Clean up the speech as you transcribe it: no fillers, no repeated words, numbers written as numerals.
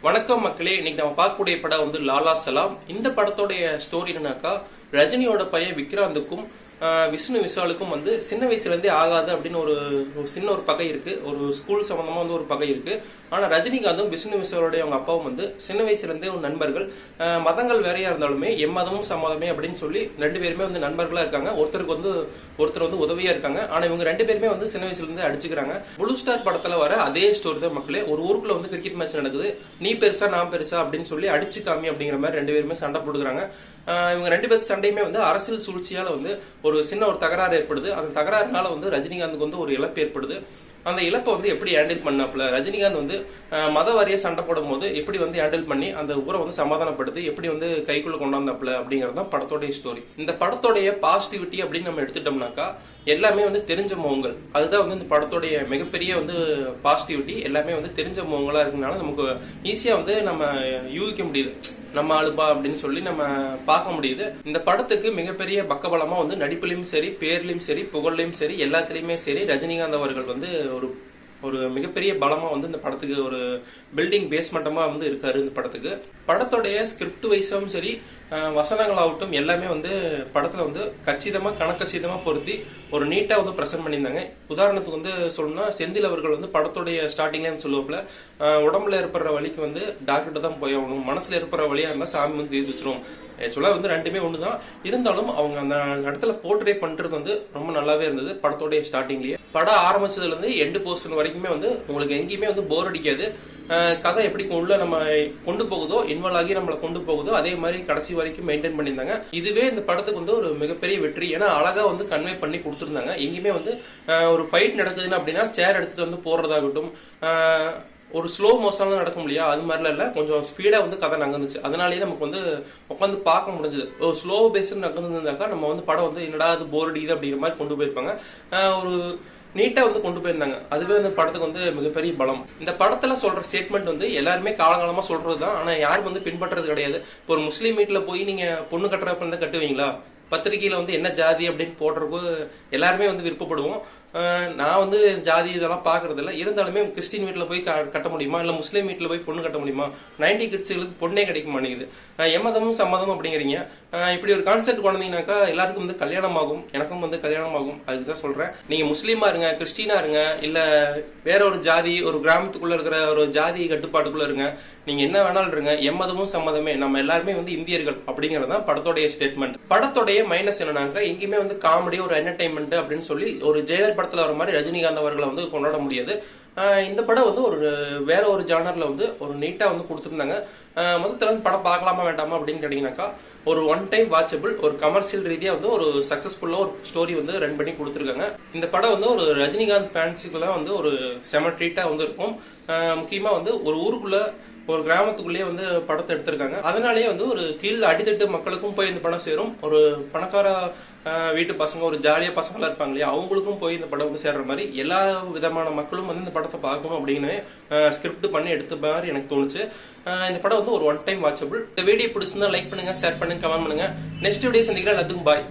வணக்கம் மக்களே. இன்னைக்கு நம்ம பார்க்கக்கூடிய படம் வந்து லாலா சலாம். இந்த படத்தோடைய ஸ்டோரி என்னன்னாக்கா, ரஜினியோட பையன் விக்ராந்துக்கும் விஷ்ணு விஷாலுக்கும் வந்து சின்ன வயசுல இருந்தே ஆகாது அப்படின்னு ஒரு சின்ன ஒரு பகை இருக்கு. ஒரு ஸ்கூல் சம்பந்தமா வந்து ஒரு பகை இருக்கு. ஆனா ரஜினிகாந்தும் விஷ்ணு விஷாலுடைய அவங்க அப்பாவும் வந்து சின்ன வயசுல இருந்தே ஒரு நண்பர்கள். மதங்கள் வேறையா இருந்தாலுமே எம்மதமும் சம்மதமே அப்படின்னு சொல்லி ரெண்டு பேருமே வந்து நண்பர்களா இருக்காங்க. ஒருத்தர் வந்து உதவியா இருக்காங்க. ஆனா இவங்க ரெண்டு பேருமே வந்து சின்ன வயசுல இருந்து அடிச்சுக்கிறாங்க. ப்ளூ ஸ்டார் படத்துல வர அதே ஸ்டோரி தான் மக்களே. ஒரு ஊருக்குள்ள வந்து கிரிக்கெட் மேட்ச் நடக்குது. நீ பெருசா நான் பெருசா அப்படின்னு சொல்லி அடிச்சு காமி அப்படிங்கிற மாதிரி ரெண்டு பேருமே சண்டை போட்டுக்கிறாங்க. இவங்க ரெண்டு பேருக்கு சண்டையுமே வந்து அரசியல் சூழ்ச்சியால வந்து ஒரு சின்ன ஒரு தகராறு ஏற்படுது. அந்த தகராறுனால வந்து ரஜினிகாந்துக்கு வந்து ஒரு இழப்பு ஏற்படுது. அந்த இழப்பை வந்து எப்படி ஹேண்டில் பண்ணாப்ல ரஜினிகாந்த் வந்து மத வாரியா சண்டை போடும் போது எப்படி வந்து ஹேண்டில் பண்ணி அந்த ஊரை வந்து சமாதானப்படுத்தி எப்படி வந்து கைக்குள்ள கொண்டாந்தாப்ல அப்படிங்கறது தான் படத்தோடைய ஸ்டோரி. இந்த படத்தோடைய பாசிட்டிவிட்டி அப்படின்னு நம்ம எடுத்துட்டோம்னாக்கா எல்லாமே வந்து தெரிஞ்ச முகங்கள். அதுதான் வந்து இந்த படத்தோடைய மிகப்பெரிய வந்து பாசிட்டிவிட்டி. எல்லாமே வந்து தெரிஞ்ச முகங்களா இருக்கனால நமக்கு ஈஸியா வந்து நம்ம யூகிக்க முடியுது. நம்ம ஆளுபா அப்படின்னு சொல்லி நம்ம பார்க்க முடியுது. இந்த படத்துக்கு மிகப்பெரிய பக்கபலமா வந்து நடிப்புலையும் சரி, பேர்லயும் சரி, புகழ்லையும் சரி, எல்லாத்துலயுமே சரி ரஜினிகாந்த் அவர்கள் வந்து ஒரு ஒரு மிகப்பெரிய பலமா வந்து இந்த படத்துக்கு ஒரு பில்டிங் பேஸ்மெண்டமா வந்து இருக்காரு. இந்த படத்துக்கு படத்தோடைய ஸ்கிரிப்ட் வைஸும் சரி, வசனங்களாகட்டும் எல்லாமே வந்து படத்துல வந்து கணக்கச்சிதமா பொருத்தி ஒரு நீட்டா வந்து பிரசன்ட் பண்ணியிருந்தாங்க. உதாரணத்துக்கு வந்து சொல்லணும்னா, செந்தில் அவர்கள் வந்து படத்துடைய ஸ்டார்டிங்ல சொல்லுவாப்புல, உடம்புல ஏற்படுற வலிக்கு வந்து டாக்டர் தான் போய் ஆகணும், மனசுல ஏற்படுற வழியா இருந்தா சாமி வந்து தீர்த்து வச்சிரும். ஆக்சுவலா வந்து ரெண்டுமே ஒண்ணுதான். இருந்தாலும் அவங்க அந்த இடத்துல போர்ட்ரே பண்றது வந்து ரொம்ப நல்லாவே இருந்தது. படத்தோடைய ஸ்டார்டிங்லயே படம் ஆரம்பிச்சதுல இருந்து எண்டு போர்ஷன் வரைக்குமே வந்து உங்களுக்கு எங்கேயுமே வந்து போர் அடிக்காது. கதை எப்படி உள்ள நம்ம கொண்டு போகுதோ, இன்வால்வ் ஆகி நம்மளை கொண்டு போகுதோ அதே மாதிரி கடைசி வரைக்கும் மெயின்டைன் பண்ணியிருந்தாங்க. இதுவே இந்த படத்துக்கு வந்து ஒரு மிகப்பெரிய வெற்றி. ஏன்னா அழகா வந்து கன்வே பண்ணி கொடுத்துருந்தாங்க. எங்கேயுமே வந்து ஒரு ஃபைட் நடக்குதுன்னு அப்படின்னா சேர் எடுத்துட்டு வந்து போடுறதாகட்டும், ஒரு ஸ்லோ மோஷன்லாம் நடக்க முடியாது, அது மாதிரிலாம் இல்லை. கொஞ்சம் ஸ்பீடா வந்து கதை நகர்ந்துச்சு. அதனாலேயே நமக்கு வந்து உட்காந்து பார்க்க முடிஞ்சது. ஒரு ஸ்லோ பேஸ்ட் நகர்ந்துருந்தாக்கா நம்ம வந்து படம் வந்து என்னடா அது போர் அடிக்குது அப்படிங்கிற மாதிரி கொண்டு போயிருப்பாங்க. ஒரு நீட்டா வந்து கொண்டு போயிருந்தாங்க. அதுவே அந்த படத்துக்கு வந்து மிகப்பெரிய பலம். இந்த படத்துல சொல்ற ஸ்டேட்மெண்ட் வந்து எல்லாருமே காலங்காலமா சொல்றதுதான். ஆனா யாரும் வந்து பின்பற்றது கிடையாது. இப்போ ஒரு முஸ்லீம் வீட்டுல போய் நீங்க பொண்ணு கட்டுறப்ப இருந்தா கட்டுவீங்களா? பத்திரிகையில வந்து என்ன ஜாதி அப்படின்னு போடுறப்போ எல்லாருமே வந்து விருப்பப்படுவோம். நான் வந்து ஜாதி இதெல்லாம் பாக்குறது இல்லை. இருந்தாலுமே கிறிஸ்டின் வீட்டுல போய் கட்ட முடியுமா, இல்ல முஸ்லீம் வீட்டுல போய் பொண்ணு கட்ட முடியுமா? 90 கிட்ஸுகளுக்கு பொண்ணே கிடைக்க மாட்டேங்குது. எம்மதமும் சம்மதம் அப்படிங்கிறீங்க. இப்படி ஒரு கான்செப்ட் கொண்டீங்கன்னாக்கா எல்லாருக்கும் வந்து கல்யாணம் ஆகும், எனக்கும் வந்து கல்யாணம் ஆகும். அதுதான் சொல்றேன். நீங்க முஸ்லீமா இருங்க, கிறிஸ்டினா இருங்க, இல்ல வேற ஒரு ஜாதி, ஒரு கிராமத்துக்குள்ள இருக்கிற ஒரு ஜாதி கட்டுப்பாட்டுக்குள்ள இருங்க, நீங்க என்ன வேணாலும் இருங்க, எம்மதமும் சம்மதமே, நம்ம எல்லாருமே வந்து இந்தியர்கள் அப்படிங்கறதான் படத்தோடைய ஸ்டேட்மெண்ட். படத்தோடைய மைனஸ் என்னன்னாக்கா எங்கேயுமே வந்து காமெடி, ஒரு என்டர்டைன்மெண்ட் அப்படின்னு சொல்லி ஒரு ஜெயலலிதா படத்துல வர மாதிரி ரஜினிகாந்த் அவர்களை வந்து கொண்டாட முடியாது. இந்த படம் வந்து ஒரு வேற ஒரு ஜானர்ல வந்து ஒரு நீட்டா வந்து கொடுத்துருந்தாங்க. மொத்தத்துல வந்து படம் பார்க்கலாமா வேண்டாமா அப்படின்னு கேட்டீங்கன்னாக்கா ஒரு ஒன் டைம் வாட்சபிள், ஒரு கமர்ஷியல் ரீதியா வந்து ஒரு சக்சஸ்ஃபுல்லா ஒரு ஸ்டோரி வந்து ரன் பண்ணி கொடுத்துருக்காங்க. இந்த படம் வந்து ஒரு ரஜினிகாந்த் ஃபேன்ஸுக்குலாம் வந்து ஒரு செம ட்ரீட்டா வந்து இருக்கும். முக்கியமா வந்து ஒரு ஊருக்குள்ள ஒரு கிராமத்துக்குள்ளேயே வந்து படத்தை எடுத்திருக்காங்க. அதனாலேயே வந்து ஒரு கீழ் அடித்தட்டு மக்களுக்கும் போய் இந்த படம் சேரும். ஒரு பணக்கார வீட்டு பசங்க, ஒரு ஜாலியா பசங்களா இருப்பாங்க இல்லையா, அவங்களுக்கும் போய் இந்த படம் வந்து சேர்ற மாதிரி எல்லா விதமான மக்களும் வந்து இந்த படத்தை பார்க்கணும் அப்படின்னு ஸ்கிரிப்ட் பண்ணி எடுத்த மாதிரி எனக்கு தோணுச்சு. இந்த படம் வந்து ஒரு ஒன் டைம் வாட்சபிள். இந்த வீடியோ பிடிச்சிருந்தா லைக் பண்ணுங்க, ஷேர் பண்ணுங்க, கமெண்ட் பண்ணுங்க. நெக்ஸ்ட் வீடியோ சந்திக்கிறேன். எல்லாத்துக்கும் பாய்.